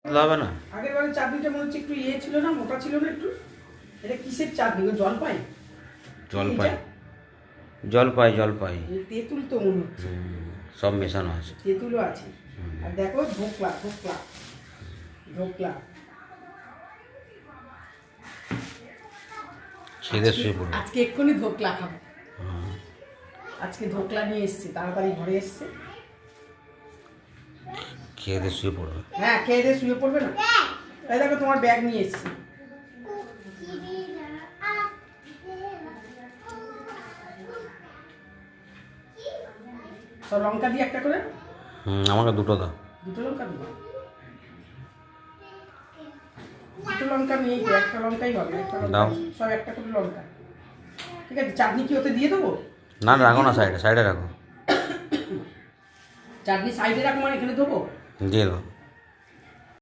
হবে না। আগের বারে চাটনিটা মনে হচ্ছে একটু ইয়ে ছিল না, মোটা ছিল না একটু। এটা কিসের চাটনি গো? জলপাই? জলপাই জলপাই জলপাই তেঁতুল তো মনে হচ্ছে। সব মেশানো আছে। তেঁতুলও আছে। আর দেখো ধোকলা ধোকলা ধোকলা। ছেদে শুয়ে পড়বে। আজকে এক্ষুনি ধোকলা খাবো। আজকে ধোকলা নিয়ে এসছে, তাড়াতাড়ি ঘরে এসছে। খেয়ে দিয়ে শুয়ে পড়বে। হ্যাঁ, খেয়ে দিয়ে শুয়ে পড়বে না? এই দেখো তোমার ব্যাগ নিয়ে এসছি। তো লঙ্কা দিয়ে একটা করে। আমাকে দুটো দাও। দুটো লঙ্কা দেবো? দুটো লঙ্কা নেই তো, একটা লঙ্কাই হবে। একটা লঙ্কা দাও। সব একটা করে লঙ্কা। ঠিক আছে, চাটনি কি ওতে দিয়ে দেবো? না রাখো না, সাইডে সাইডে রাখো। চাটনি সাইডে রাখো মানে এখানে দেবো? দিয়ে দাও।